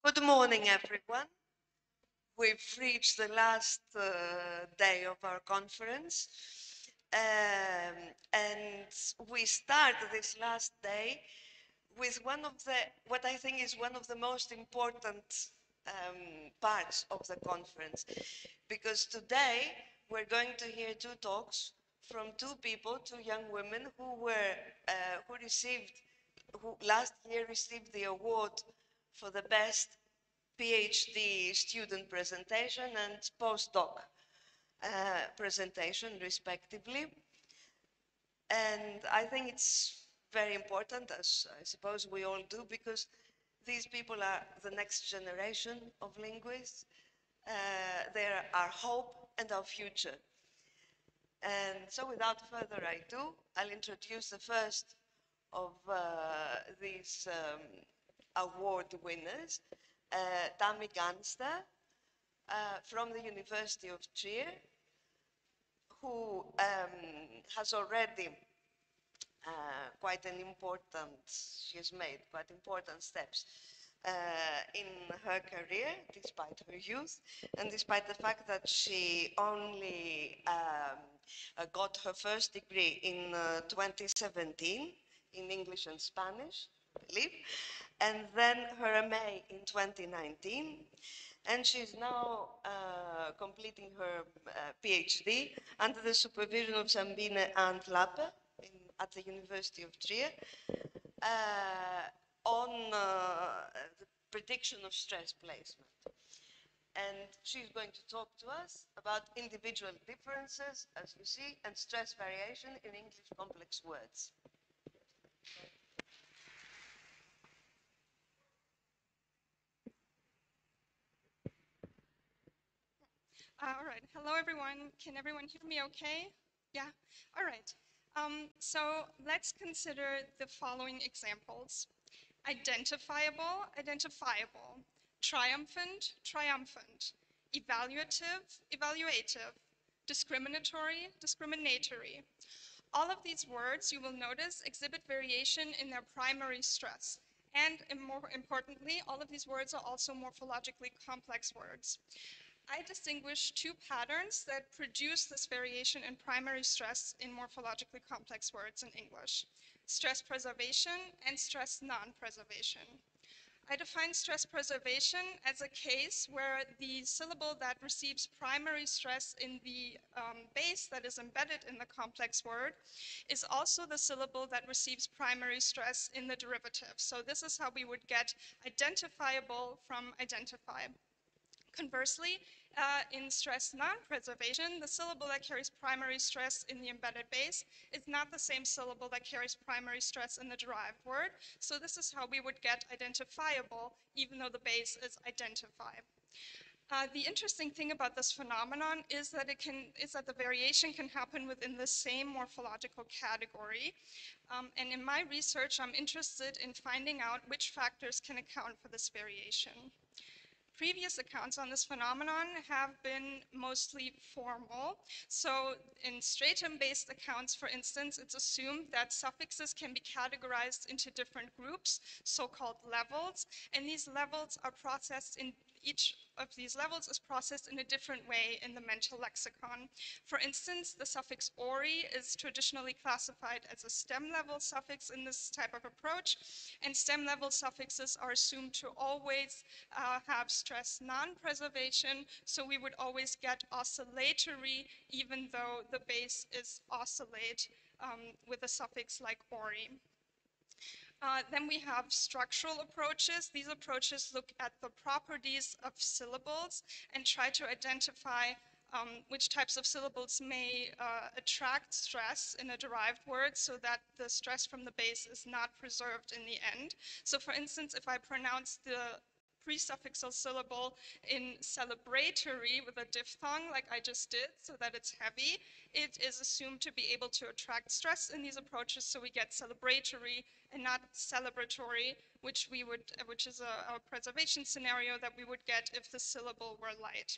Good morning, everyone. We've reached the last day of our conference. And we start this last day with what I think is one of the most important parts of the conference. Because today we're going to hear two talks from two people, two young women who last year received the award for the best PhD student presentation and postdoc presentation, respectively. And I think it's very important, as I suppose we all do, because these people are the next generation of linguists. They're our hope and our future. And so without further ado, I'll introduce the first of these award winners, Tammy Ganster, from the University of Trier, who has already she has made quite important steps in her career, despite her youth, and despite the fact that she only got her first degree in 2017 in English and Spanish, I believe, and then her MA in 2019. And she's now completing her PhD under the supervision of Sabine Antlape at the University of Trier on the prediction of stress placement. And she's going to talk to us about individual differences, as you see, and stress variation in English complex words. All right. Hello, everyone. Can everyone hear me okay? Yeah? All right. So let's consider the following examples. Identifiable, identifiable. Triumphant, triumphant. Evaluative, evaluative. Discriminatory, discriminatory. All of these words, you will notice, exhibit variation in their primary stress. And more importantly, all of these words are also morphologically complex words. I distinguish two patterns that produce this variation in primary stress in morphologically complex words in English: stress preservation and stress non-preservation. I define stress preservation as a case where the syllable that receives primary stress in the base that is embedded in the complex word is also the syllable that receives primary stress in the derivative. So this is how we would get identifiable from identify. Conversely, in stress non-preservation, the syllable that carries primary stress in the embedded base is not the same syllable that carries primary stress in the derived word. So this is how we would get identifiable, even though the base is identify. The interesting thing about this phenomenon is that the variation can happen within the same morphological category. And in my research, I'm interested in finding out which factors can account for this variation. Previous accounts on this phenomenon have been mostly formal. So in stratum-based accounts, for instance, it's assumed that suffixes can be categorized into different groups, so-called levels, and these levels are processed in each of these levels is processed in a different way in the mental lexicon. For instance, the suffix ori is traditionally classified as a stem level suffix in this type of approach, and stem level suffixes are assumed to always have stress non-preservation, so we would always get oscillatory even though the base is oscillate with a suffix like ori. Then we have structural approaches. These approaches look at the properties of syllables and try to identify which types of syllables may attract stress in a derived word so that the stress from the base is not preserved in the end. So for instance, if I pronounce the presuffixal syllable in celebratory with a diphthong like I just did so that it's heavy, it is assumed to be able to attract stress in these approaches, so we get celebratory and not celebratory, which is a preservation scenario that we would get if the syllable were light.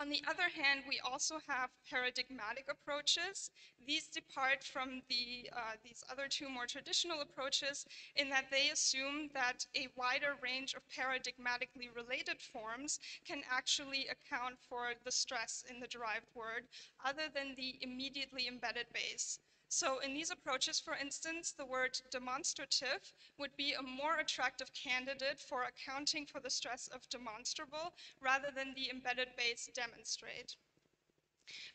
On the other hand, we also have paradigmatic approaches. These depart from these other two more traditional approaches in that they assume that a wider range of paradigmatically related forms can actually account for the stress in the derived word other than the immediately embedded base. So in these approaches, for instance, the word demonstrative would be a more attractive candidate for accounting for the stress of demonstrable rather than the embedded base demonstrate.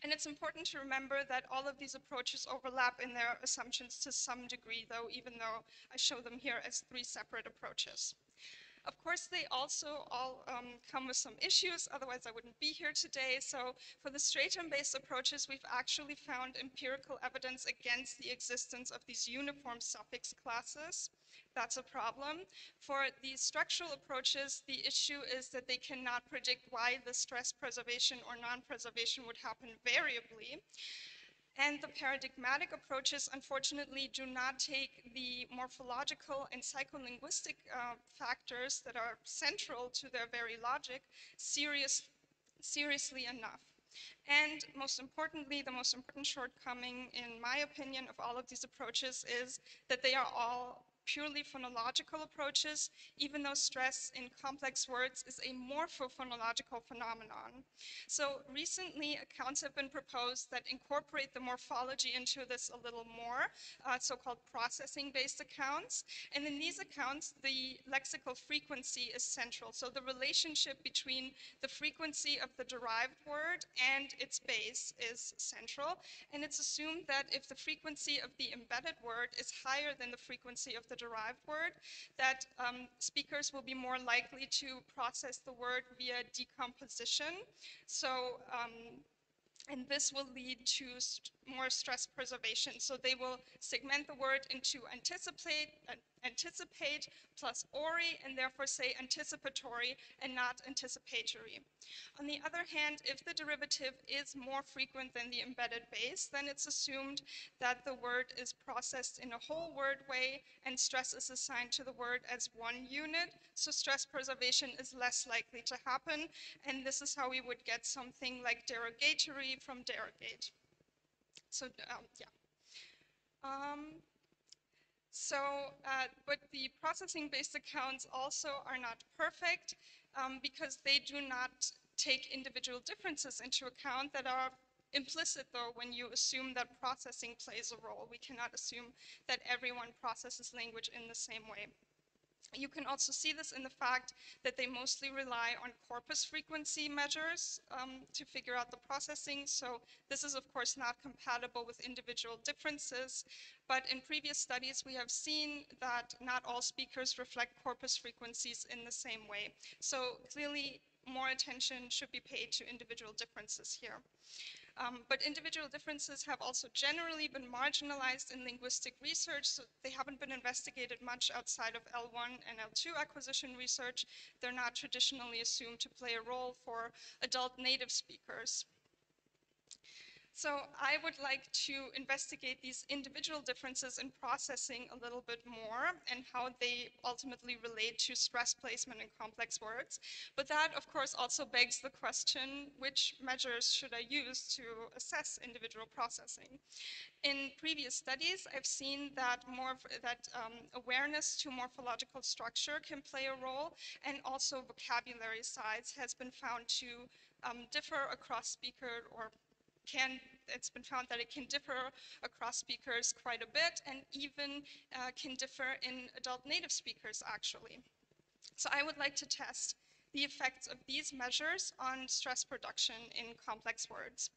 And it's important to remember that all of these approaches overlap in their assumptions to some degree, though, even though I show them here as three separate approaches. Of course, they also all come with some issues, otherwise I wouldn't be here today. So for the stratum-based approaches, we've actually found empirical evidence against the existence of these uniform suffix classes. That's a problem. For these structural approaches, the issue is that they cannot predict why the stress preservation or non-preservation would happen variably. And the paradigmatic approaches, unfortunately, do not take the morphological and psycholinguistic factors that are central to their very logic seriously enough. And most importantly, the most important shortcoming, in my opinion, of all of these approaches is that they are all purely phonological approaches, even though stress in complex words is a morphophonological phenomenon. So recently, accounts have been proposed that incorporate the morphology into this a little more, so-called processing-based accounts. And in these accounts, the lexical frequency is central. So the relationship between the frequency of the derived word and its base is central. And it's assumed that if the frequency of the embedded word is higher than the frequency of the derived word, that speakers will be more likely to process the word via decomposition. So, and this will lead to more stress preservation. So they will segment the word into anticipate plus ori, and therefore say anticipatory and not anticipatory. On the other hand, if the derivative is more frequent than the embedded base, then it's assumed that the word is processed in a whole word way and stress is assigned to the word as one unit. So stress preservation is less likely to happen. And this is how we would get something like derogatory from derogate. So, yeah. But the processing-based accounts also are not perfect because they do not take individual differences into account that are implicit, though, when you assume that processing plays a role. We cannot assume that everyone processes language in the same way. You can also see this in the fact that they mostly rely on corpus frequency measures to figure out the processing. So this is, of course, not compatible with individual differences. But in previous studies, we have seen that not all speakers reflect corpus frequencies in the same way. So clearly, more attention should be paid to individual differences here. But individual differences have also generally been marginalized in linguistic research, so they haven't been investigated much outside of L1 and L2 acquisition research. They're not traditionally assumed to play a role for adult native speakers. So I would like to investigate these individual differences in processing a little bit more and how they ultimately relate to stress placement in complex words. But that, of course, also begs the question, which measures should I use to assess individual processing? In previous studies, I've seen that awareness to morphological structure can play a role, and also vocabulary size has been found to differ across speaker it's been found that it can differ across speakers quite a bit and even can differ in adult native speakers actually. So I would like to test the effects of these measures on stress production in complex words.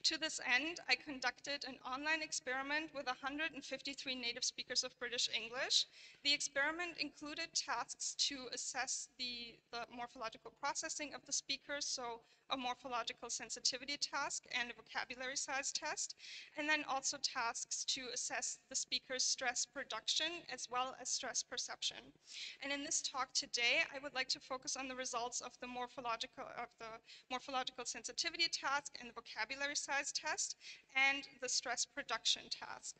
To this end, I conducted an online experiment with 153 native speakers of British English. The experiment included tasks to assess the morphological processing of the speakers, so a morphological sensitivity task and a vocabulary size test, and then also tasks to assess the speaker's stress production as well as stress perception. And in this talk today, I would like to focus on the results of the morphological sensitivity task and the vocabulary size test and the stress production task.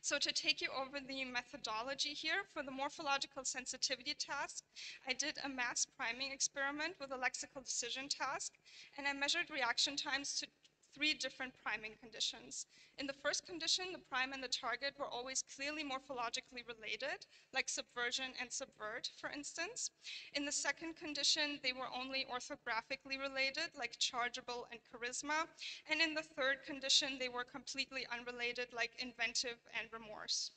So to take you over the methodology here, for the morphological sensitivity task, I did a mass priming experiment with a lexical decision task, and I measured reaction times to 3 different priming conditions. In the first condition, the prime and the target were always clearly morphologically related, like subversion and subvert, for instance. In the second condition, they were only orthographically related, like chargeable and charisma. And in the third condition, they were completely unrelated, like inventive and remorse.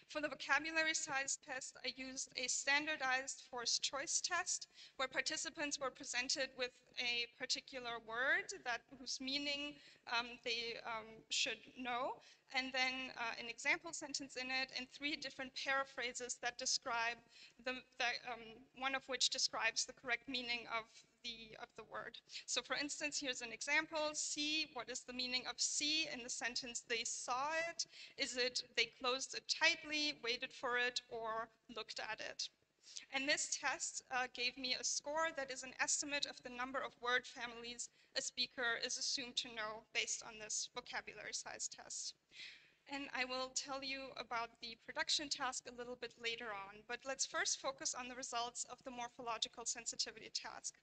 For the vocabulary size test, I used a standardized forced choice test where participants were presented with a particular word whose meaning they should know, and then an example sentence in it, and 3 different paraphrases that describe one of which describes the correct meaning of the word. So for instance, here's an example. See, what is the meaning of see in the sentence they saw it? Is it they closed it tightly, waited for it, or looked at it? And this test gave me a score that is an estimate of the number of word families a speaker is assumed to know based on this vocabulary size test. And I will tell you about the production task a little bit later on, but let's first focus on the results of the morphological sensitivity task.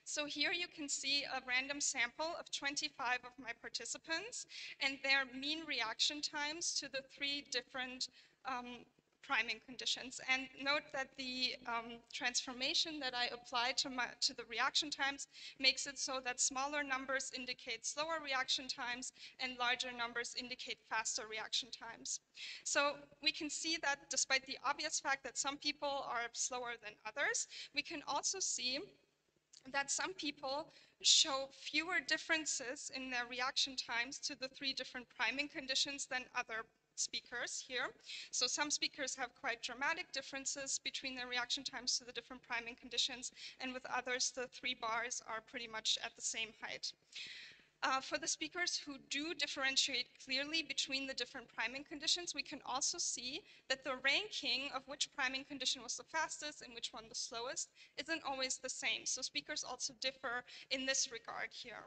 So here you can see a random sample of 25 of my participants and their mean reaction times to the 3 different priming conditions. And note that the transformation that I applied to the reaction times makes it so that smaller numbers indicate slower reaction times and larger numbers indicate faster reaction times. So we can see that despite the obvious fact that some people are slower than others, we can also see that some people show fewer differences in their reaction times to the 3 different priming conditions than other speakers here. So some speakers have quite dramatic differences between their reaction times to the different priming conditions, and with others, the 3 bars are pretty much at the same height. For the speakers who do differentiate clearly between the different priming conditions, we can also see that the ranking of which priming condition was the fastest and which one the slowest isn't always the same. So speakers also differ in this regard here.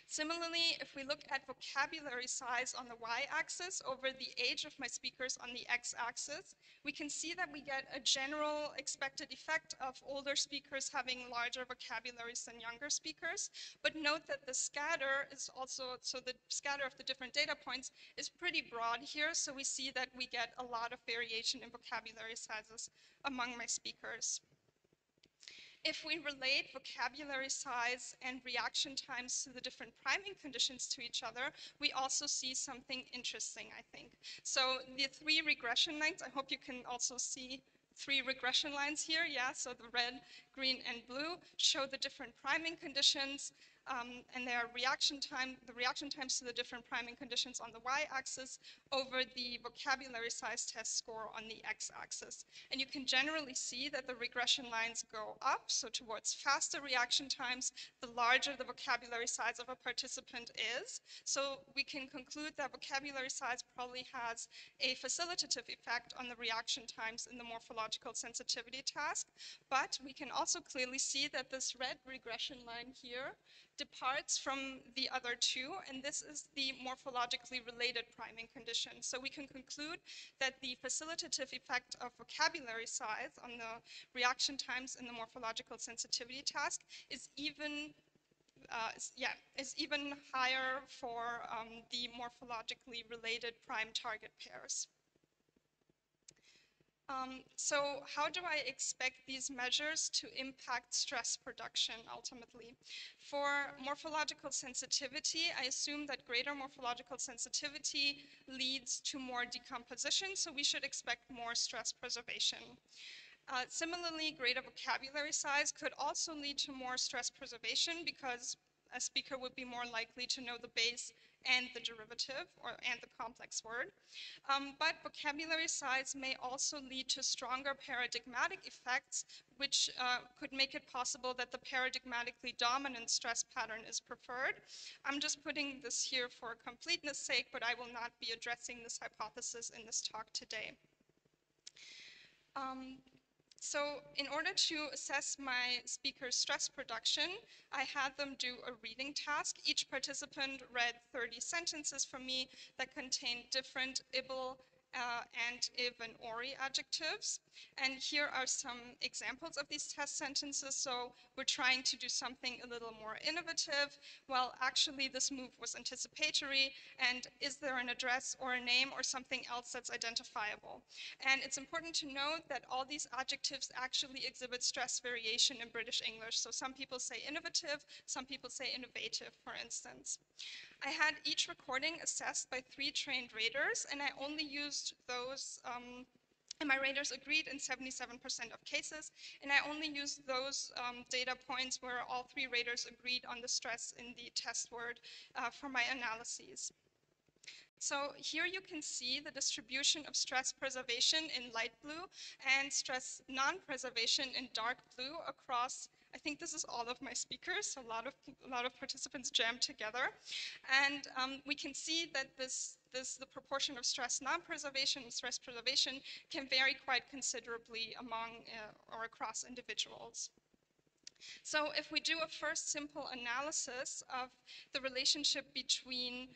Similarly, if we look at vocabulary size on the y-axis over the age of my speakers on the x-axis, we can see that we get a general expected effect of older speakers having larger vocabularies than younger speakers. But note that the scatter is also, so the scatter of the different data points is pretty broad here. So we see that we get a lot of variation in vocabulary sizes among my speakers. If we relate vocabulary size and reaction times to the different priming conditions to each other, we also see something interesting, I think. So the 3 regression lines, I hope you can also see 3 regression lines here, yeah, so the red, green, and blue show the different priming conditions and their reaction times to the different priming conditions on the y-axis over the vocabulary size test score on the x-axis. And you can generally see that the regression lines go up, so towards faster reaction times, the larger the vocabulary size of a participant is. So we can conclude that vocabulary size probably has a facilitative effect on the reaction times in the morphological sensitivity task. But we can also clearly see that this red regression line here departs from the other 2, and this is the morphologically related priming condition. So we can conclude that the facilitative effect of vocabulary size on the reaction times in the morphological sensitivity task is even higher for the morphologically related prime-target pairs. So how do I expect these measures to impact stress production ultimately? For morphological sensitivity, I assume that greater morphological sensitivity leads to more decomposition, so we should expect more stress preservation. Similarly, greater vocabulary size could also lead to more stress preservation because a speaker would be more likely to know the base and the derivative and the complex word. But vocabulary size may also lead to stronger paradigmatic effects, which could make it possible that the paradigmatically dominant stress pattern is preferred. I'm just putting this here for completeness sake, but I will not be addressing this hypothesis in this talk today. So in order to assess my speaker's stress production, I had them do a reading task. Each participant read 30 sentences from me that contained different ible and if and ori adjectives. And here are some examples of these test sentences. So we're trying to do something a little more innovative. Well, actually this move was anticipatory. And is there an address or a name or something else that's identifiable? And it's important to note that all these adjectives actually exhibit stress variation in British English. So some people say innovative, some people say innovative, for instance. I had each recording assessed by 3 trained raters, and I only used those, and my raters agreed in 77% of cases, and I only used those data points where all 3 raters agreed on the stress in the test word for my analyses. So here you can see the distribution of stress preservation in light blue and stress non-preservation in dark blue across, I think this is all of my speakers, so a lot of participants jammed together. And we can see that the proportion of stress non-preservation and stress preservation can vary quite considerably among or across individuals. So if we do a first simple analysis of the relationship between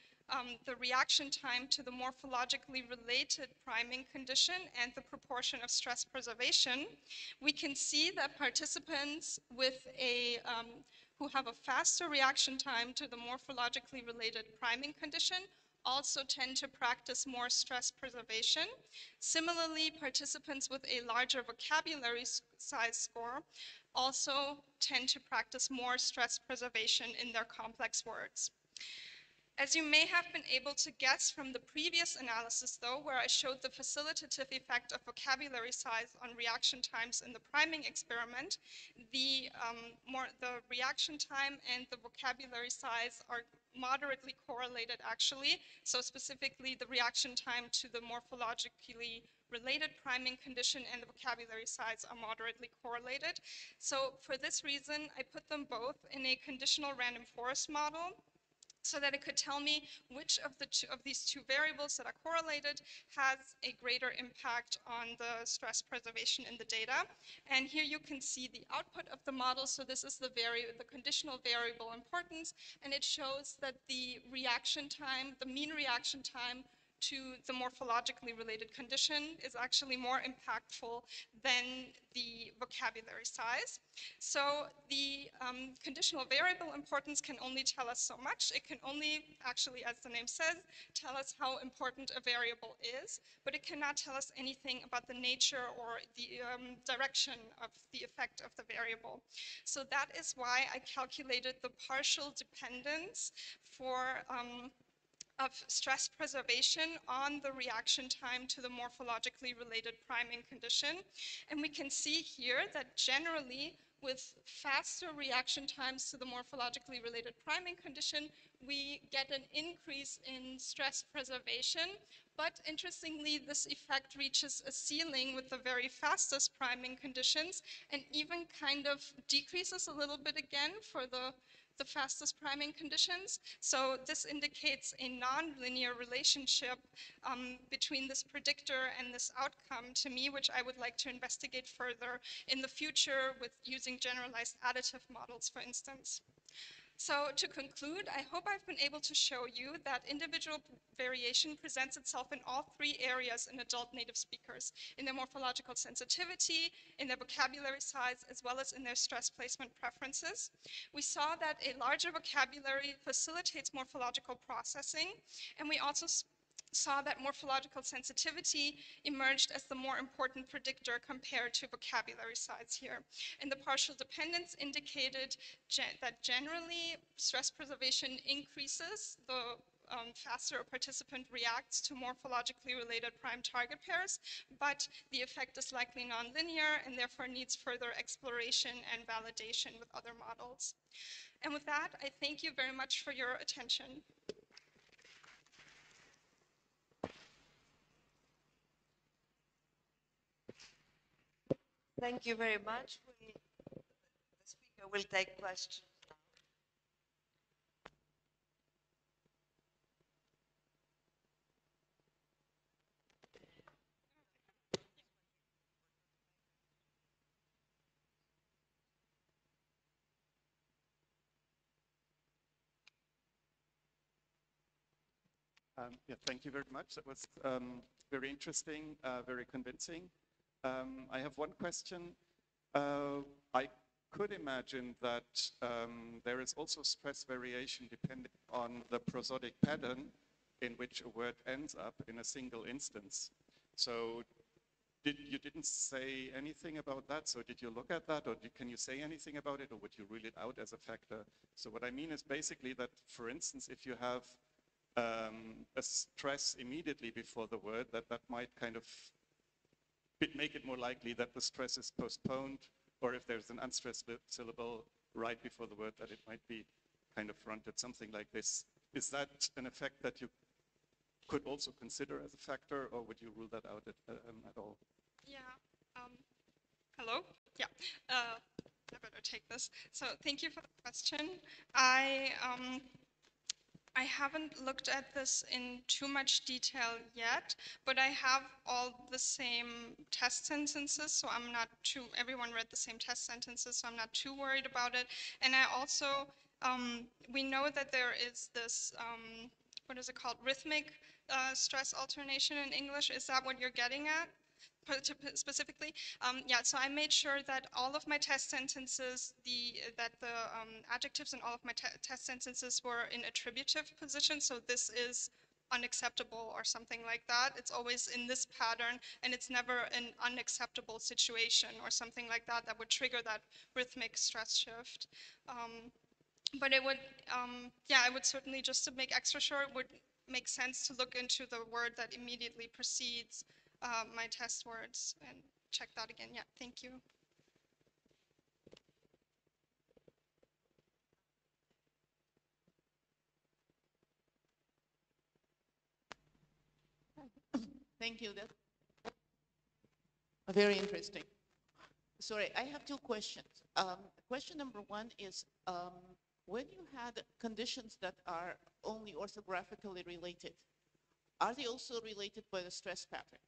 the reaction time to the morphologically related priming condition and the proportion of stress preservation, we can see that participants with who have a faster reaction time to the morphologically related priming condition also tend to practice more stress preservation. Similarly, participants with a larger vocabulary size score also tend to practice more stress preservation in their complex words. As you may have been able to guess from the previous analysis, though, where I showed the facilitative effect of vocabulary size on reaction times in the priming experiment, the reaction time and the vocabulary size are moderately correlated, actually. So specifically, the reaction time to the morphologically related priming condition and the vocabulary size are moderately correlated. So for this reason, I put them both in a conditional random forest model, so that it could tell me which of these 2 variables that are correlated has a greater impact on the stress preservation in the data. And here you can see the output of the model. So this is the conditional variable importance, and it shows that the reaction time, the mean reaction time to the morphologically related condition is actually more impactful than the vocabulary size. So the conditional variable importance can only tell us so much. It can only, actually, as the name says, tell us how important a variable is, but it cannot tell us anything about the nature or the direction of the effect of the variable. So that is why I calculated the partial dependence of stress preservation on the reaction time to the morphologically related priming condition. And we can see here that generally, with faster reaction times to the morphologically related priming condition, we get an increase in stress preservation. But interestingly, this effect reaches a ceiling with the very fastest priming conditions and even kind of decreases a little bit again for the fastest priming conditions. So this indicates a nonlinear relationship between this predictor and this outcome to me, which I would like to investigate further in the future with using generalized additive models, for instance. So to conclude, I hope I've been able to show you that individual variation presents itself in all 3 areas in adult native speakers, in their morphological sensitivity, in their vocabulary size, as well as in their stress placement preferences. We saw that a larger vocabulary facilitates morphological processing, and we also saw that morphological sensitivity emerged as the more important predictor compared to vocabulary size here. And the partial dependence indicated that generally stress preservation increases the faster a participant reacts to morphologically related prime target pairs, but the effect is likely nonlinear and therefore needs further exploration and validation with other models. And with that, I thank you very much for your attention. Thank you very much. The speaker will take questions now. Yeah, thank you very much. That was very interesting, very convincing. I have one question. I could imagine that there is also stress variation depending on the prosodic pattern in which a word ends up in a single instance. So you didn't say anything about that, so did you look at that, or can you say anything about it, or would you rule it out as a factor? So what I mean is basically that, for instance, if you have a stress immediately before the word, that might kind of make it more likely that the stress is postponed, or if there's an unstressed syllable right before the word, that it might be kind of fronted, something like this. Is that an effect that you could also consider as a factor, or would you rule that out at all? Yeah. Hello? Yeah. I better take this. So thank you for the question. I haven't looked at this in too much detail yet, but I have all the same test sentences, so I'm not too, everyone read the same test sentences, so I'm not too worried about it. And I also, we know that there is this, what is it called, rhythmic stress alternation in English. Is that what you're getting at? Specifically, yeah, so I made sure that all of my test sentences, that the adjectives in all of my test sentences were in attributive position, so this is unacceptable or something like that. It's always in this pattern, and it's never an unacceptable situation or something like that that would trigger that rhythmic stress shift. But it would, yeah, I would certainly, just to make extra sure, it would make sense to look into the word that immediately precedes my test words and check that again. Yeah, thank you. Thank you. That's very interesting. Sorry, I have two questions. Question number one is, when you had conditions that are only orthographically related, are they also related by the stress pattern?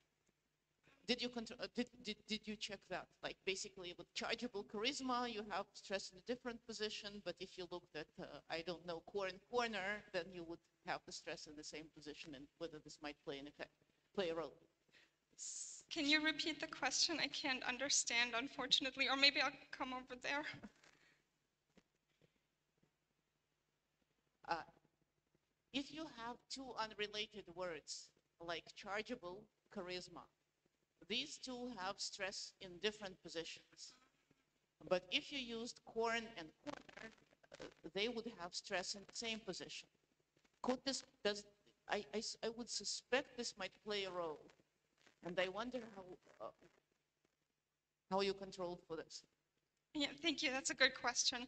Did you did you check that? Like basically with chargeable charisma, you have stress in a different position, but if you looked at, I don't know, core and corner, then you would have the stress in the same position, and whether this might play an effect, play a role. Can you repeat the question? I can't understand, unfortunately, or maybe I'll come over there. If you have two unrelated words, like chargeable, charisma, these two have stress in different positions. But if you used corn and corner, they would have stress in the same position. Could this, I would suspect this might play a role. And I wonder how you controlled for this. Yeah, thank you. That's a good question.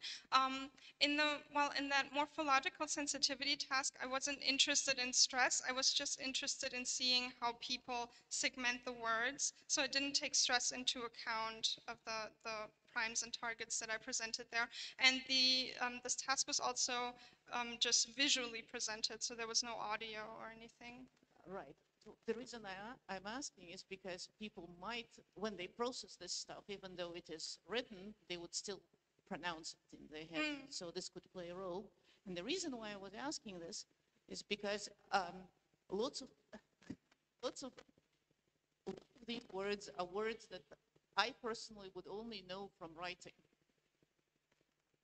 In that morphological sensitivity task, I wasn't interested in stress. I was just interested in seeing how people segment the words. So I didn't take stress into account of the primes and targets that I presented there. And this task was also just visually presented, so there was no audio or anything. Right. So the reason I'm asking is because people might, when they process this stuff, even though it is written, they would still pronounce it in their head. So this could play a role. And the reason why I was asking this is because lots of these words are words that I personally would only know from writing.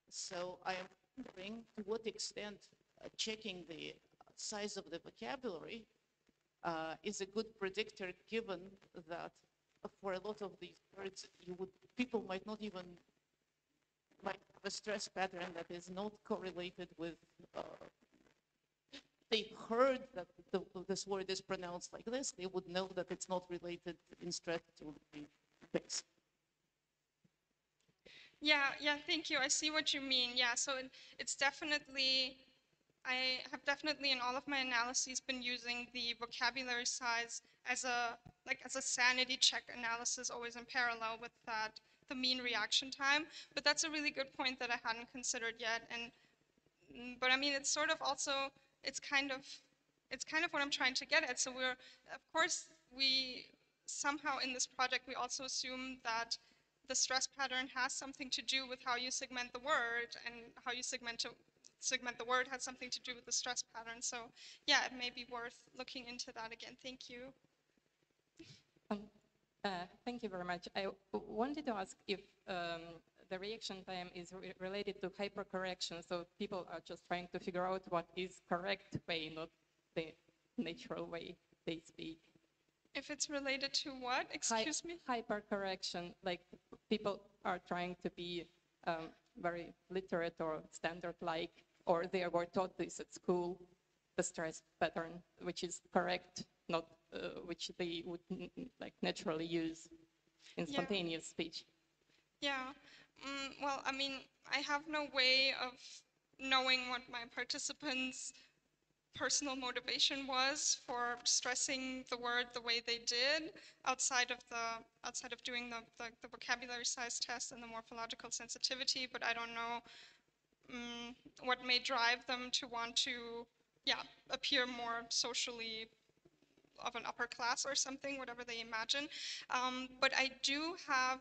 So I am wondering to what extent checking the size of the vocabulary is a good predictor, given that for a lot of these words, people might not even have a stress pattern that is not correlated with. They've heard that this word is pronounced like this. They would know that it's not related in stress to the base. Yeah, thank you. I see what you mean. Yeah, so it's definitely. I have definitely in all of my analyses been using the vocabulary size as a sanity check analysis, always in parallel with that, the mean reaction time. But that's a really good point that I hadn't considered yet. But I mean, it's sort of also, it's kind of what I'm trying to get at. So of course, we somehow in this project, we also assume that the stress pattern has something to do with how you segment the word and how you segment segment the word had something to do with the stress pattern. So yeah, it may be worth looking into that again. Thank you. Um, Thank you very much. I wanted to ask if the reaction time is related to hypercorrection, so people are just trying to figure out what is correct way, not the natural way they speak. If it's related to what? Excuse me? Hypercorrection, like people are trying to be very literate or standard-like, or they were taught this at school, the stress pattern, which is correct, not which they would like naturally use in spontaneous speech. Yeah, well, I mean, I have no way of knowing what my participants' personal motivation was for stressing the word the way they did, outside of doing the vocabulary size test and the morphological sensitivity. But I don't know what may drive them to want to, appear more socially of an upper class or something, whatever they imagine. But I do have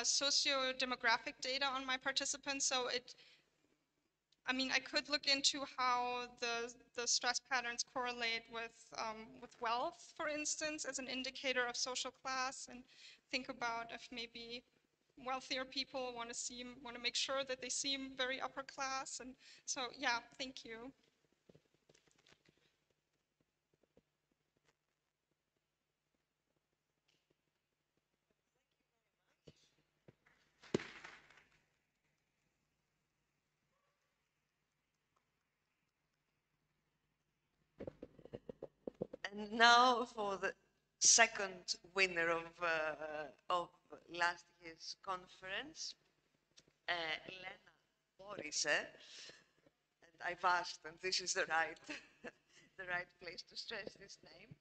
socio-demographic data on my participants, so I could look into how the stress patterns correlate with wealth, for instance, as an indicator of social class, and think about if maybe wealthier people want to make sure that they seem very upper class. And so, yeah, thank you. And now for the second winner of last year's conference, Lena Borise. And I've asked, and this is the right, the right place to stress this name,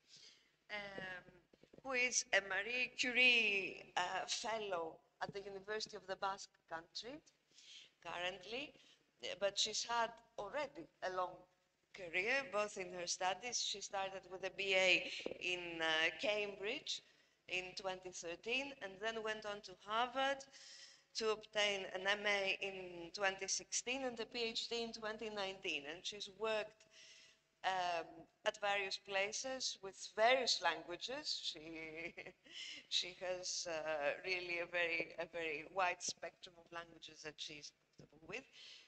who is a Marie Curie fellow at the University of the Basque Country currently, but she's had already a long career, both in her studies. She started with a BA in Cambridge in 2013 and then went on to Harvard to obtain an MA in 2016 and a PhD in 2019. And she's worked at various places with various languages. She has really a very wide spectrum of languages that she's comfortable with.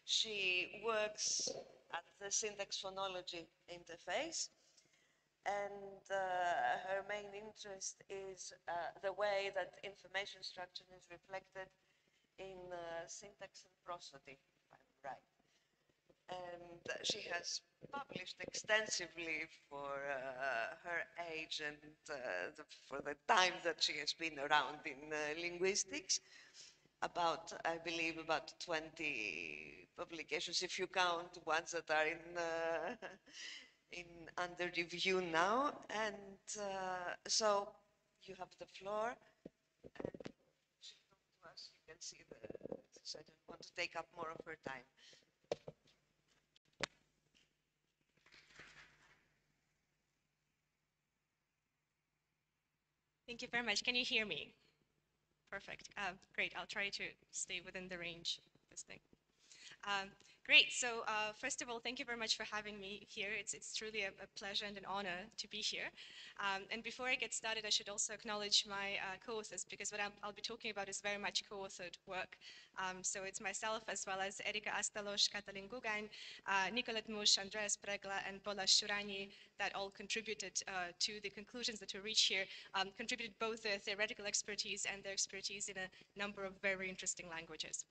She works at the syntax phonology interface, and her main interest is the way that information structure is reflected in syntax and prosody, if I'm right. And she has published extensively for her age and for the time that she has been around in linguistics. I believe, about 20 publications, if you count ones that are in under review now. And so you have the floor. And she talked to us. You can see so I don't want to take up more of her time. Thank you very much. Can you hear me? Perfect. Great. I'll try to stay within the range of this thing. Great. So first of all, thank you very much for having me here. It's truly a pleasure and an honor to be here. And before I get started, I should also acknowledge my co-authors, because what I'll be talking about is very much co-authored work. So it's myself, as well as Erika Astalos, Katalin Gugain, Nicolette Mush, Andreas Pregla, and Bola Shurani, that all contributed to the conclusions that we reach here, contributed both their theoretical expertise and their expertise in a number of very interesting languages.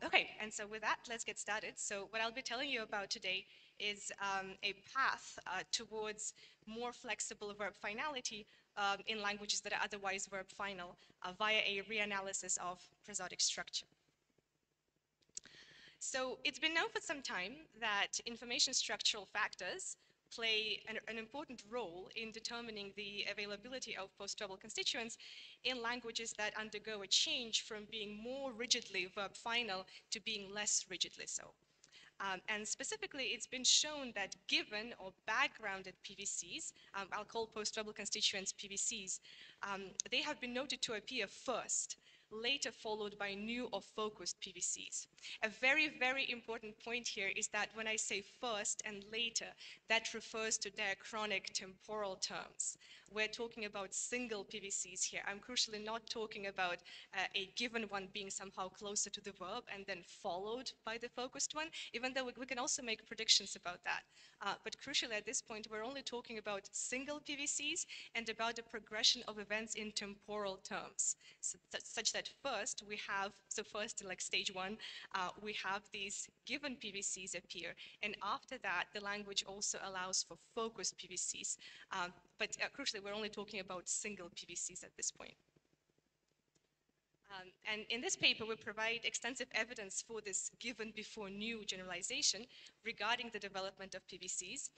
Okay, and so with that, let's get started. So what I'll be telling you about today is a path towards more flexible verb finality in languages that are otherwise verb final via a reanalysis of prosodic structure. So it's been known for some time that information structural factors play an important role in determining the availability of post-verbal constituents in languages that undergo a change from being more rigidly verb final to being less rigidly so. And specifically, it's been shown that given or backgrounded PVCs, I'll call post-verbal constituents PVCs, they have been noted to appear first later followed by new or focused PVCs. A very, very important point here is that when I say first and later, that refers to diachronic temporal terms. We're talking about single PVCs here. I'm crucially not talking about a given one being somehow closer to the verb and then followed by the focused one, even though we can also make predictions about that. But crucially at this point, we're only talking about single PVCs and about the progression of events in temporal terms. So such that first we have, so first in like stage one, we have these given PVCs appear, and after that the language also allows for focused PVCs. But crucially, we're only talking about single PVCs at this point. And in this paper, we provide extensive evidence for this given before new generalization regarding the development of PVCs.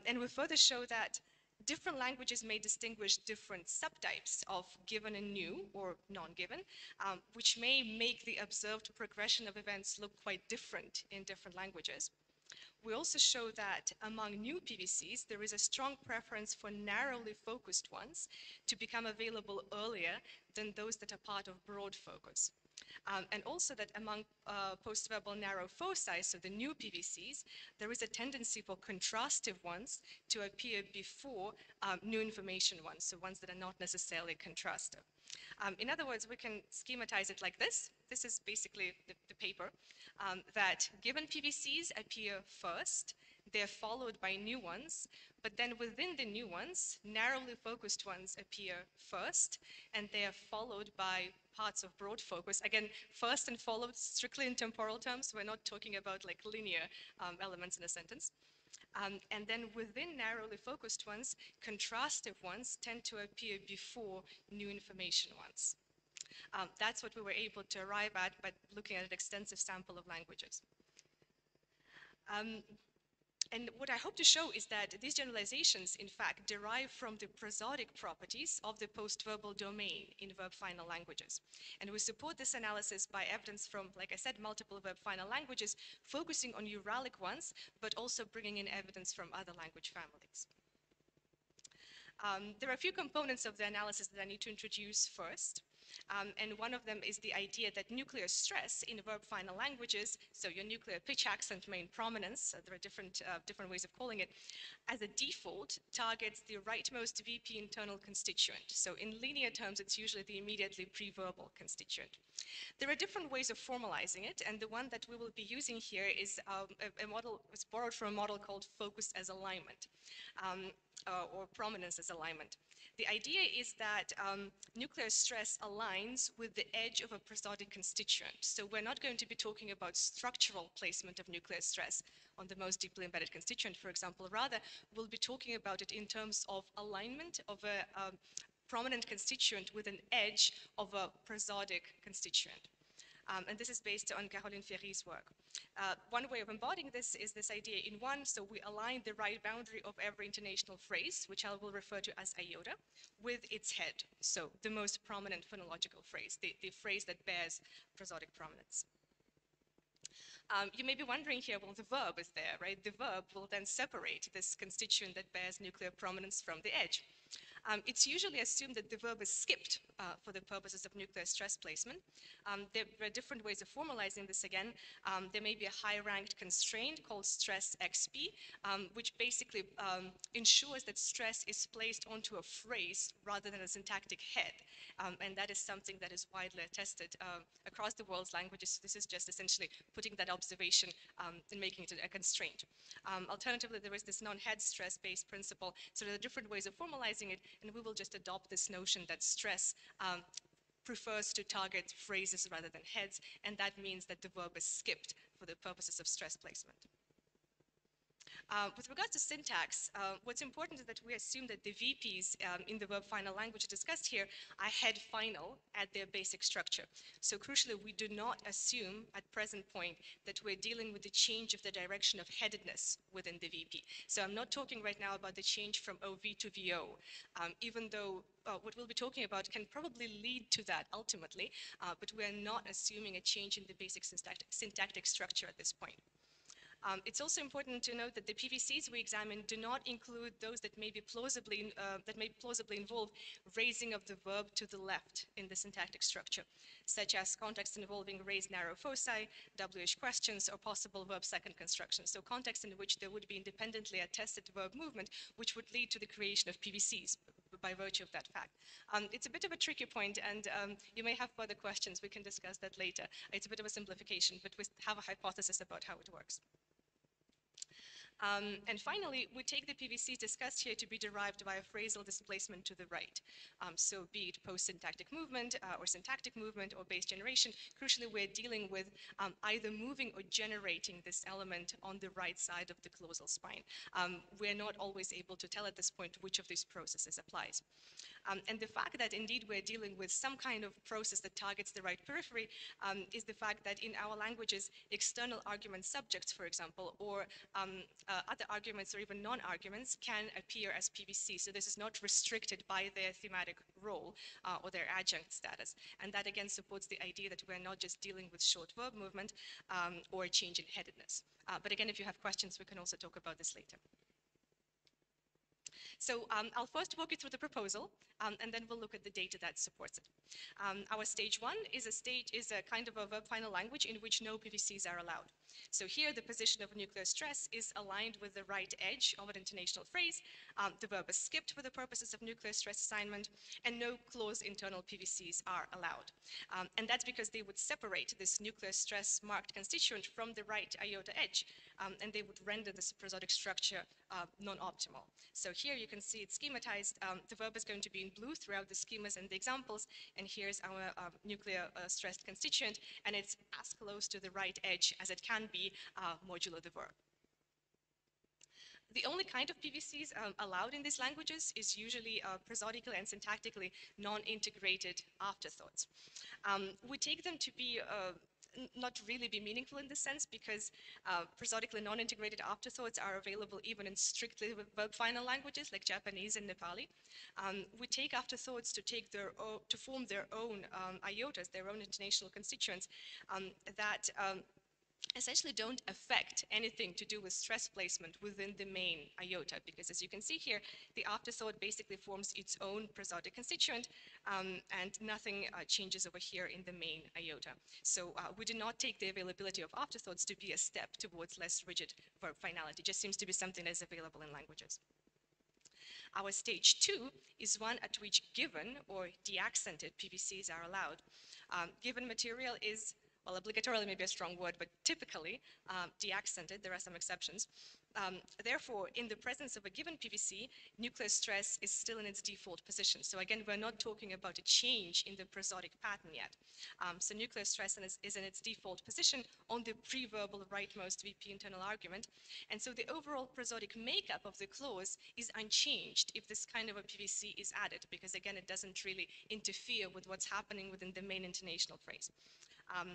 And we further show that different languages may distinguish different subtypes of given and new or non-given, which may make the observed progression of events look quite different in different languages. We also show that among new PVCs, there is a strong preference for narrowly focused ones to become available earlier than those that are part of broad focus. And also that among post-verbal narrow foci, so the new PVCs, there is a tendency for contrastive ones to appear before new information ones, so ones that are not necessarily contrastive. In other words, we can schematize it like this. This is basically the paper, that given PVCs appear first, they're followed by new ones, but then within the new ones, narrowly focused ones appear first, and they are followed by parts of broad focus. Again, first and followed strictly in temporal terms. We're not talking about like linear elements in a sentence. And then within narrowly focused ones, contrastive ones tend to appear before new information ones. That's what we were able to arrive at by looking at an extensive sample of languages. And what I hope to show is that these generalizations, in fact, derive from the prosodic properties of the post-verbal domain in verb-final languages. And we support this analysis by evidence from, like I said, multiple verb-final languages, focusing on Uralic ones, but also bringing in evidence from other language families. There are a few components of the analysis that I need to introduce first. And one of them is the idea that nuclear stress in verb-final languages, so your nuclear pitch accent main prominence, there are different ways of calling it, as a default targets the rightmost VP internal constituent. So in linear terms, it's usually the immediately pre-verbal constituent. There are different ways of formalizing it, and the one that we will be using here is a model, it's borrowed from a model called focus as alignment, or prominence as alignment. The idea is that nuclear stress aligns with the edge of a prosodic constituent. So we're not going to be talking about structural placement of nuclear stress on the most deeply embedded constituent, for example. Rather, we'll be talking about it in terms of alignment of a prominent constituent with an edge of a prosodic constituent. And this is based on Caroline Ferry's work. One way of embodying this is this idea in one, so we align the right boundary of every intonational phrase, which I will refer to as iota, with its head, so the most prominent phonological phrase, the phrase that bears prosodic prominence. You may be wondering here, well, the verb is there, right? The verb will then separate this constituent that bears nuclear prominence from the edge. It's usually assumed that the verb is skipped for the purposes of nuclear stress placement. There are different ways of formalizing this again. There may be a high-ranked constraint called stress XP, which basically ensures that stress is placed onto a phrase rather than a syntactic head. And that is something that is widely attested across the world's languages. This is just essentially putting that observation and making it a constraint. Alternatively, there is this non-head stress-based principle. So there are different ways of formalizing it, and we will just adopt this notion that stress prefers to target phrases rather than heads, and that means that the verb is skipped for the purposes of stress placement. With regards to syntax, what's important is that we assume that the VPs in the verb final language discussed here are head final at their basic structure. So crucially, we do not assume at present point that we're dealing with the change of the direction of headedness within the VP. So I'm not talking right now about the change from OV to VO, even though what we'll be talking about can probably lead to that ultimately, but we're not assuming a change in the basic syntactic structure at this point. It's also important to note that the PVCs we examine do not include those that may plausibly involve raising of the verb to the left in the syntactic structure, such as contexts involving raised narrow foci, WH questions, or possible verb second construction. So contexts in which there would be independently attested verb movement, which would lead to the creation of PVCs by virtue of that fact. It's a bit of a tricky point, and you may have further questions. We can discuss that later. It's a bit of a simplification, but we have a hypothesis about how it works. And finally, we take the PVCs discussed here to be derived by a phrasal displacement to the right. So be it post-syntactic movement or syntactic movement or base generation, crucially we're dealing with either moving or generating this element on the right side of the clausal spine. We're not always able to tell at this point which of these processes applies. And the fact that indeed we're dealing with some kind of process that targets the right periphery is the fact that in our languages, external argument subjects, for example, or other arguments or even non-arguments can appear as PVC. So this is not restricted by their thematic role or their adjunct status. And that again supports the idea that we're not just dealing with short verb movement or a change in headedness. But again, if you have questions, we can also talk about this later. So I'll first walk you through the proposal, and then we'll look at the data that supports it. Our stage one is a kind of a verb final language in which no PVCs are allowed. So here the position of nuclear stress is aligned with the right edge of an intonational phrase. The verb is skipped for the purposes of nuclear stress assignment, and no clause internal PVCs are allowed. And that's because they would separate this nuclear stress marked constituent from the right iota edge, and they would render this prosodic structure non-optimal. So here you can see it's schematized. The verb is going to be in blue throughout the schemas and the examples, and here's our nuclear stressed constituent, and it's as close to the right edge as it can be modulo the verb. The only kind of PVCs allowed in these languages is usually prosodically and syntactically non-integrated afterthoughts. We take them to be not really be meaningful in this sense because prosodically non-integrated afterthoughts are available even in strictly verb final languages like Japanese and Nepali. We take afterthoughts to form their own iotas, their own intonational constituents that essentially don't affect anything to do with stress placement within the main iota, because as you can see here, the afterthought basically forms its own prosodic constituent, and nothing changes over here in the main iota. So we do not take the availability of afterthoughts to be a step towards less rigid verb finality. It just seems to be something that is available in languages. Our stage two is one at which given or deaccented PVCs are allowed. Given material is, well, obligatorily may be a strong word, but typically deaccented. There are some exceptions. Therefore, in the presence of a given PVC, nuclear stress is still in its default position. So again, we're not talking about a change in the prosodic pattern yet. So nuclear stress is in its default position on the pre-verbal rightmost VP internal argument. And so the overall prosodic makeup of the clause is unchanged if this kind of a PVC is added, because again, it doesn't really interfere with what's happening within the main intonational phrase.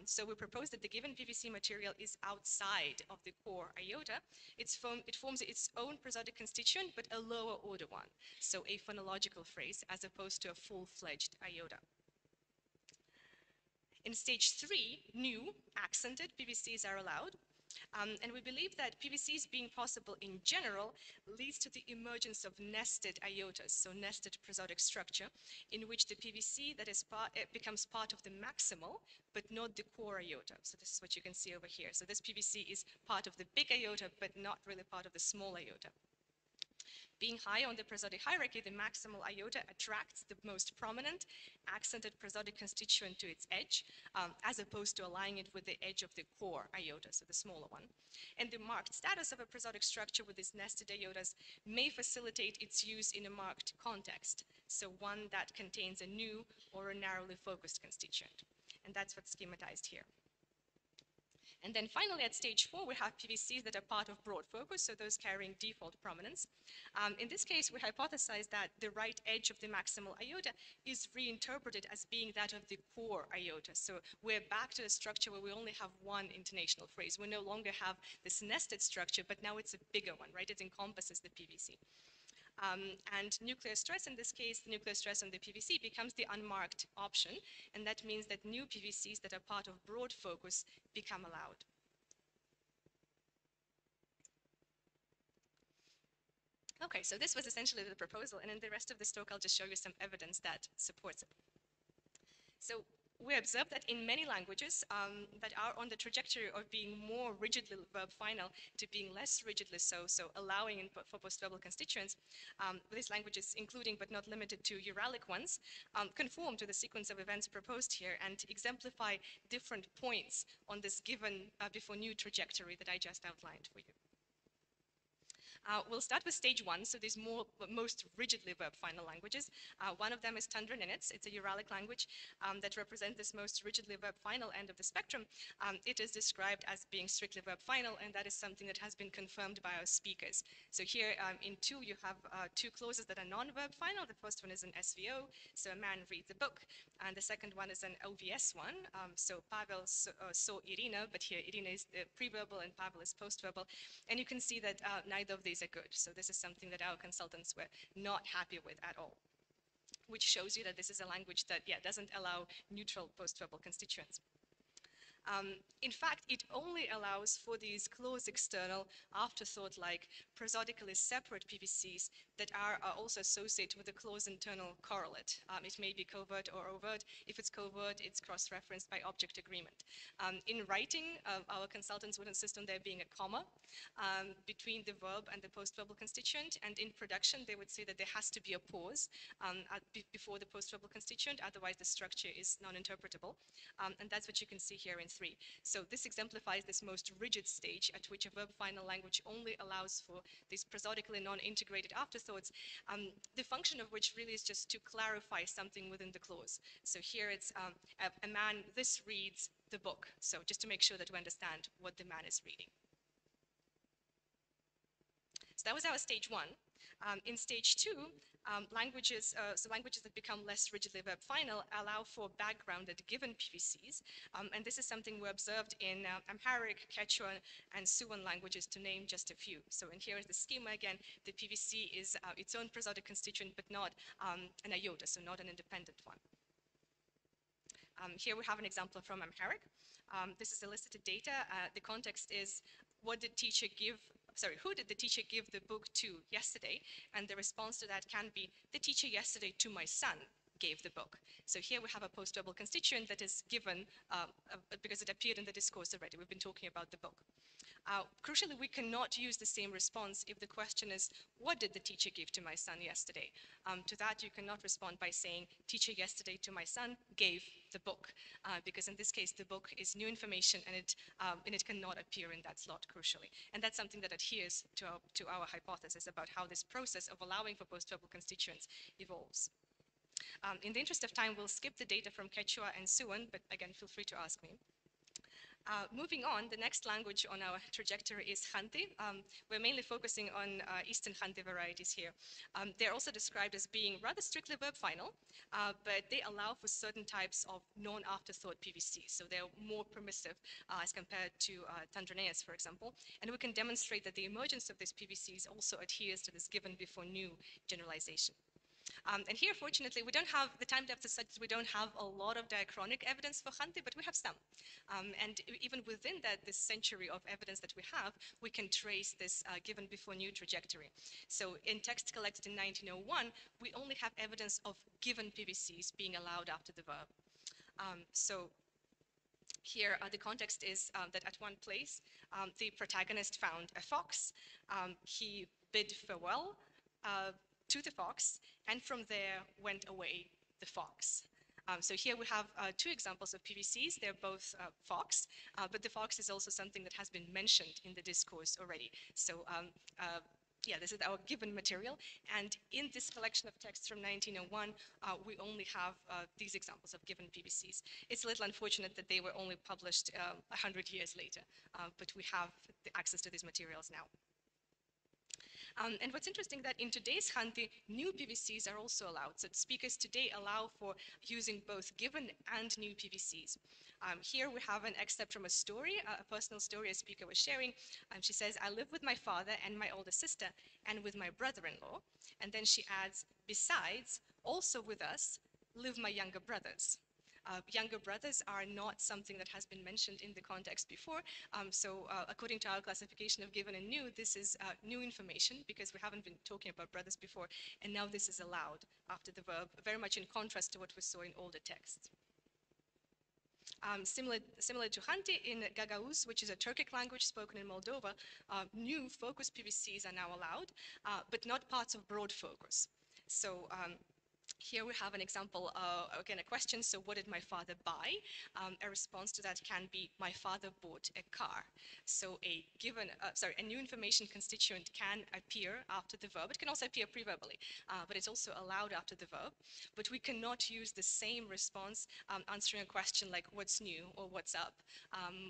So we propose that the given PVC material is outside of the core iota. It forms its own prosodic constituent, but a lower order one. So a phonological phrase as opposed to a full-fledged iota. In stage three, new accented PVCs are allowed. And we believe that PVCs being possible in general leads to the emergence of nested iotas, so nested prosodic structure, in which the PVC that is becomes part of the maximal, but not the core iota. So this is what you can see over here. So this PVC is part of the big iota, but not really part of the small iota. Being high on the prosodic hierarchy, the maximal iota attracts the most prominent accented prosodic constituent to its edge, as opposed to aligning it with the edge of the core iota, so the smaller one. And the marked status of a prosodic structure with these nested iotas may facilitate its use in a marked context, so one that contains a new or a narrowly focused constituent. And that's what's schematized here. And then finally, at stage 4, we have PVCs that are part of broad focus, so those carrying default prominence. In this case, we hypothesize that the right edge of the maximal iota is reinterpreted as being that of the core iota. So we're back to a structure where we only have one intonational phrase. We no longer have this nested structure, but now it's a bigger one, right? It encompasses the PVC. And nuclear stress, in this case, the nuclear stress on the PVC becomes the unmarked option, and that means that new PVCs that are part of broad focus become allowed. Okay, so this was essentially the proposal, and in the rest of this talk, I'll just show you some evidence that supports it. So we observed that in many languages that are on the trajectory of being more rigidly verb final to being less rigidly so, so allowing for post-verbal constituents, these languages, including but not limited to Uralic ones, conform to the sequence of events proposed here and exemplify different points on this given before new trajectory that I just outlined for you. We'll start with stage one, so these most rigidly verb final languages. One of them is Tundra Ninets. It's a Uralic language that represents this most rigidly verb final end of the spectrum. It is described as being strictly verb final, and that is something that has been confirmed by our speakers. So here in two, you have two clauses that are non-verb final. The first one is an SVO, so a man reads a book, and the second one is an OVS one. So Pavel saw Irina, but here Irina is pre-verbal and Pavel is post-verbal. And you can see that neither of these are good. So this is something that our consultants were not happy with at all, which shows you that this is a language that, doesn't allow neutral post-verbal constituents. In fact, it only allows for these close external afterthought-like prosodically separate PVCs that are also associated with a close internal correlate. It may be covert or overt. If it's covert, it's cross-referenced by object agreement. In writing, our consultants would insist on there being a comma between the verb and the post-verbal constituent, and in production, they would say that there has to be a pause before the post-verbal constituent, otherwise the structure is non-interpretable, and that's what you can see here in 3. So this exemplifies this most rigid stage at which a verb final language only allows for these prosodically non-integrated afterthoughts, the function of which really is just to clarify something within the clause. So here it's a man, this reads the book. So just to make sure that we understand what the man is reading. So that was our stage 1. In stage 2, languages that become less rigidly verb final allow for backgrounded given PVCs, and this is something we observed in Amharic, Quechua, and Siouan languages, to name just a few. So in here is the schema again. The PVC is its own prosodic constituent, but not an iota, so not an independent one. Here we have an example from Amharic. This is elicited data. The context is, what did teacher give? Sorry, who did the teacher give the book to yesterday? And the response to that can be, the teacher yesterday to my son gave the book. So here we have a post-verbal constituent that is given because it appeared in the discourse already. We've been talking about the book. Crucially, we cannot use the same response if the question is, what did the teacher give to my son yesterday? To that, you cannot respond by saying, teacher yesterday to my son gave the book, because in this case, the book is new information and it cannot appear in that slot, crucially. And that's something that adheres to our hypothesis about how this process of allowing for post-verbal constituents evolves. In the interest of time, we'll skip the data from Quechua and Siouan, but again, feel free to ask me. Moving on, the next language on our trajectory is Khanty. We're mainly focusing on Eastern Khanty varieties here. They're also described as being rather strictly verb final, but they allow for certain types of non-afterthought PVC. So they're more permissive as compared to Tandraneas, for example. And we can demonstrate that the emergence of these PVCs also adheres to this given before new generalization. And here, fortunately, we don't have, the time depth is such that we don't have a lot of diachronic evidence for Khanty, but we have some. And even within that, this century of evidence that we have, we can trace this given before new trajectory. So in texts collected in 1901, we only have evidence of given PVCs being allowed after the verb. So here, the context is that at one place, the protagonist found a fox. He bid farewell to the fox, and from there went away the fox. So here we have 2 examples of PVCs. They're both fox, but the fox is also something that has been mentioned in the discourse already. So this is our given material. And in this collection of texts from 1901, we only have these examples of given PVCs. It's a little unfortunate that they were only published 100 years later, but we have the access to these materials now. And what's interesting that in today's Khanty, new PVCs are also allowed. So speakers today allow for using both given and new PVCs. Here we have an excerpt from a story, a personal story a speaker was sharing. She says, I live with my father and my older sister and with my brother-in-law. And then she adds, besides, also with us live my younger brothers. Younger brothers are not something that has been mentioned in the context before. According to our classification of given and new, this is new information because we haven't been talking about brothers before, and now this is allowed after the verb, very much in contrast to what we saw in older texts. Similar to Hanti, in Gagauz, which is a Turkic language spoken in Moldova, new focus PVCs are now allowed, but not parts of broad focus. So here we have an example, again, a question, so what did my father buy? A response to that can be, my father bought a car. So a new information constituent can appear after the verb. It can also appear pre-verbally, but it's also allowed after the verb. But we cannot use the same response answering a question like, what's new, or what's up,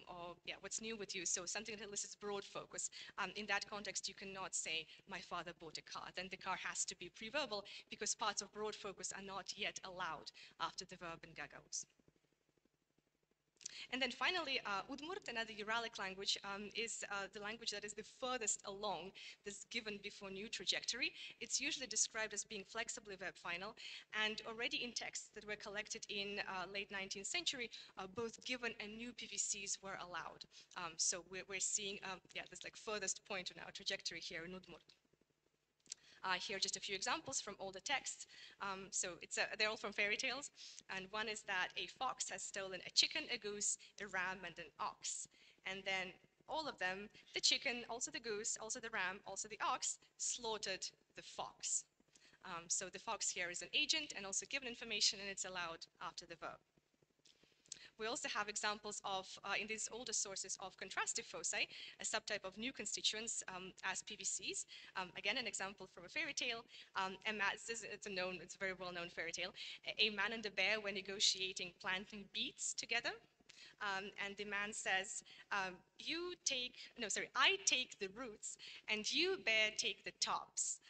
or yeah, what's new with you? So something that elicits broad focus. In that context, you cannot say, my father bought a car. Then the car has to be pre-verbal because parts of broad focus are not yet allowed after the verb in Gagauz. And then finally, Udmurt, another Uralic language, is the language that is the furthest along this given before new trajectory. It's usually described as being flexibly verb final, and already in texts that were collected in late 19th century, both given and new PVCs were allowed. So we're seeing, this like furthest point in our trajectory here in Udmurt. Here are just a few examples from older texts. They're all from fairy tales. And one is that a fox has stolen a chicken, a goose, a ram, and an ox. And then all of them, the chicken, also the goose, also the ram, also the ox, slaughtered the fox. So the fox here is an agent and also given information, and it's allowed after the verb. We also have examples of, in these older sources, of contrastive foci, a subtype of new constituents as PVCs. Again, an example from a fairy tale. It's a very well-known fairy tale. A man and a bear were negotiating planting beets together. And the man says, I take the roots and you, bear, take the tops,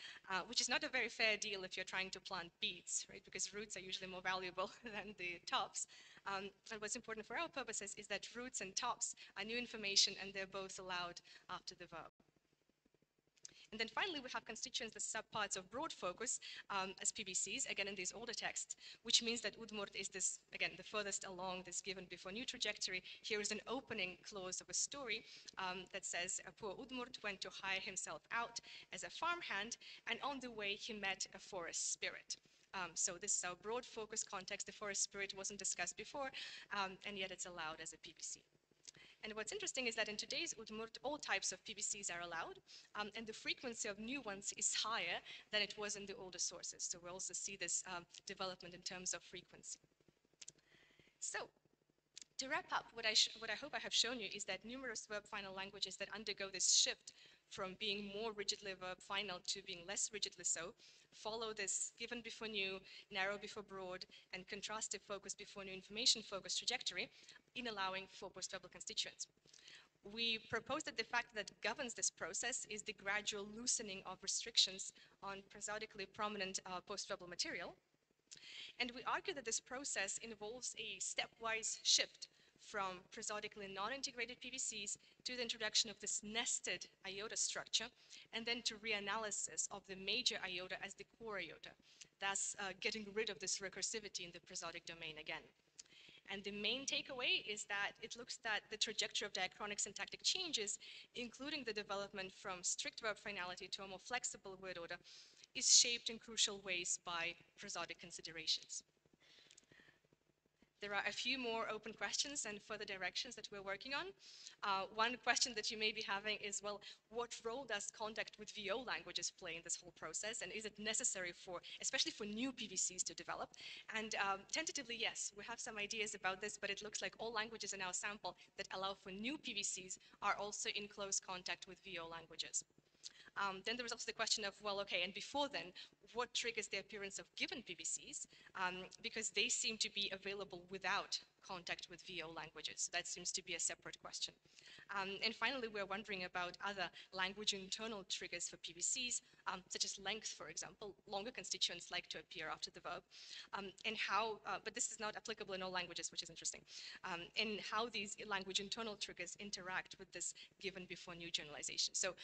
which is not a very fair deal if you're trying to plant beets, right? Because roots are usually more valuable than the tops. But what's important for our purposes is that roots and tops are new information and they're both allowed after the verb. And then finally, we have constituents, the subparts of broad focus as PBCs, again in these older texts, which means that Udmurt is this, again, the furthest along this given before new trajectory. Here is an opening clause of a story that says, poor Udmurt went to hire himself out as a farmhand, and on the way he met a forest spirit. So this is our broad focus context. The forest spirit wasn't discussed before, and yet it's allowed as a PBC. And what's interesting is that in today's Udmurt, all types of PBCs are allowed, and the frequency of new ones is higher than it was in the older sources. So we also see this development in terms of frequency. So to wrap up, what I hope I have shown you is that numerous verb final languages that undergo this shift from being more rigidly verb final to being less rigidly so follow this given before new, narrow before broad, and contrastive focus before new information focus trajectory in allowing for post-verbal constituents. We propose that the fact that governs this process is the gradual loosening of restrictions on prosodically prominent post-verbal material. And we argue that this process involves a stepwise shift from prosodically non-integrated PVCs to the introduction of this nested iota structure, and then to reanalysis of the major iota as the core iota, thus getting rid of this recursivity in the prosodic domain again. And the main takeaway is that it looks that the trajectory of diachronic syntactic changes, including the development from strict verb finality to a more flexible word order, is shaped in crucial ways by prosodic considerations. There are a few more open questions and further directions that we're working on. One question that you may be having is, well, what role does contact with VO languages play in this whole process? And is it necessary for, especially for new PVCs to develop? And tentatively, yes, we have some ideas about this, but it looks like all languages in our sample that allow for new PVCs are also in close contact with VO languages. Then there was also the question of, well, okay, and before then, what triggers the appearance of given PVCs? Because they seem to be available without contact with VO languages. So that seems to be a separate question. And finally, we're wondering about other language internal triggers for PVCs, such as length, for example. Longer constituents like to appear after the verb, and how, but this is not applicable in all languages, which is interesting, and how these language internal triggers interact with this given before new generalization. So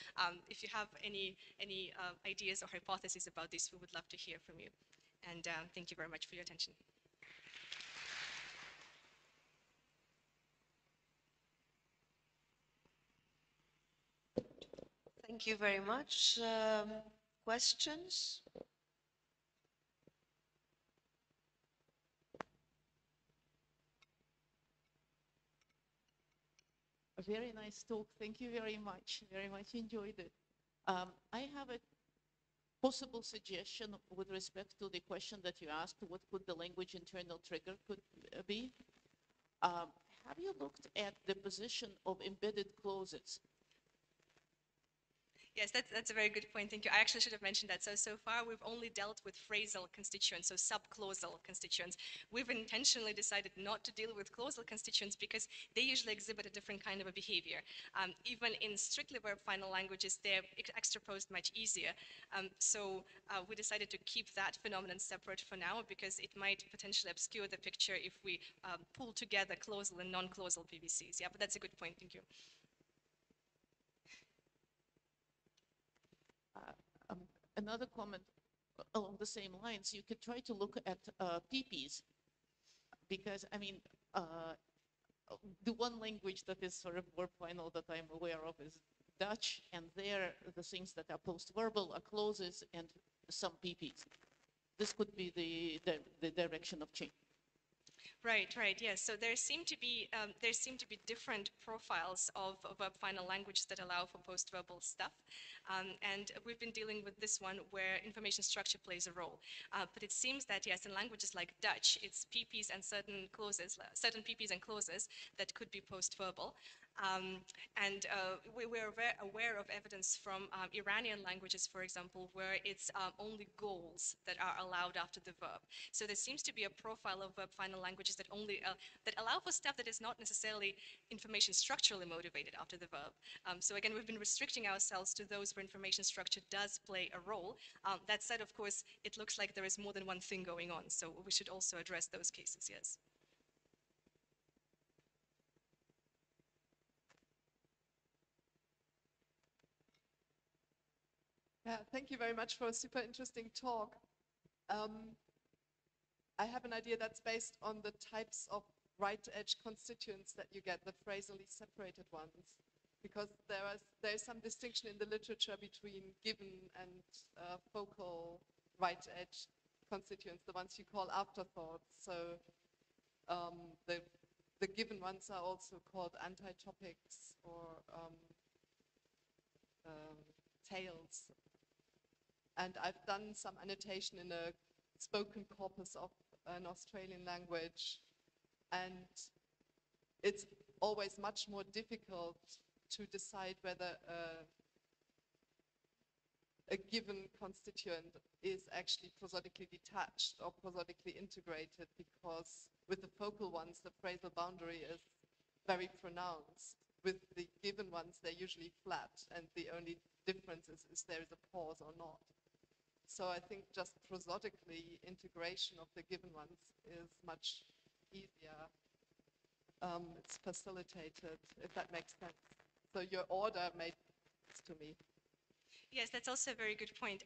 if you have any ideas or hypotheses about this, we would love to hear from you. And thank you very much for your attention. Thank you very much. Questions? A very nice talk. Thank you very much. Very much enjoyed it. I have a possible suggestion with respect to the question that you asked, what could the language internal trigger could be? Have you looked at the position of embedded clauses? Yes, that's a very good point. Thank you. I actually should have mentioned that. So far, we've only dealt with phrasal constituents, so subclausal constituents. We've intentionally decided not to deal with clausal constituents because they usually exhibit a different kind of a behavior. Even in strictly verb final languages, they're extraposed much easier. We decided to keep that phenomenon separate for now because it might potentially obscure the picture if we pull together clausal and non-clausal PVCs. Yeah, but that's a good point. Thank you. Another comment along the same lines, you could try to look at PPs, because, I mean, the one language that is sort of verb final that I'm aware of is Dutch, and there the things that are post-verbal are clauses and some PPs. This could be the direction of change. Right, yes. So there seem to be different profiles of verb final languages that allow for post-verbal stuff, and we've been dealing with this one where information structure plays a role. But it seems that yes, in languages like Dutch, it's PPs and certain clauses, certain PPs and clauses that could be post-verbal. We're aware of evidence from Iranian languages, for example, where it's only goals that are allowed after the verb. So there seems to be a profile of verb final languages that only that allow for stuff that is not necessarily information structurally motivated after the verb. So again, we've been restricting ourselves to those where information structure does play a role. That said, of course, it looks like there is more than one thing going on. So we should also address those cases, yes. Yeah, thank you very much for a super interesting talk. I have an idea that's based on the types of right edge constituents that you get, the phrasally separated ones, because there is some distinction in the literature between given and focal right edge constituents, the ones you call afterthoughts. So the given ones are also called antitopics or tails. And I've done some annotation in a spoken corpus of an Australian language, and it's always much more difficult to decide whether a given constituent is actually prosodically detached or prosodically integrated, because with the focal ones, the phrasal boundary is very pronounced. With the given ones, they're usually flat, and the only difference is there is a pause or not. So I think just prosodically integration of the given ones is much easier. It's facilitated, if that makes sense. So your order made sense to me. Yes, that's also a very good point.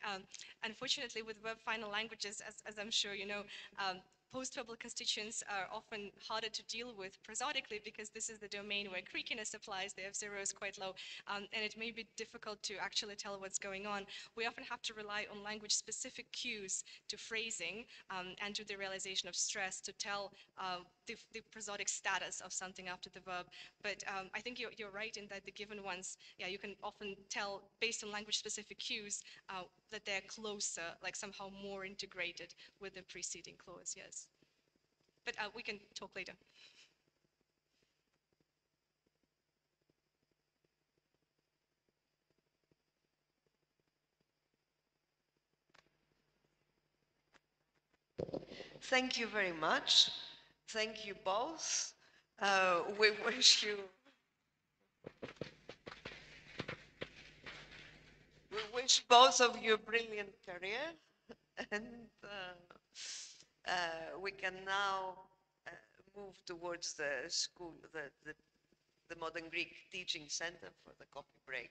Unfortunately, with verb final languages, as I'm sure you know, post-verbal constituents are often harder to deal with prosodically because this is the domain where creakiness applies, the F0 is quite low, and it may be difficult to actually tell what's going on. We often have to rely on language-specific cues to phrasing and to the realization of stress to tell the prosodic status of something after the verb. But I think you're right in that the given ones, yeah, you can often tell based on language-specific cues that they're closer, like somehow more integrated with the preceding clause, yes. But we can talk later. Thank you very much. Thank you both. We wish both of you a brilliant career, and we can now move towards the school, the Modern Greek Teaching Center for the coffee break.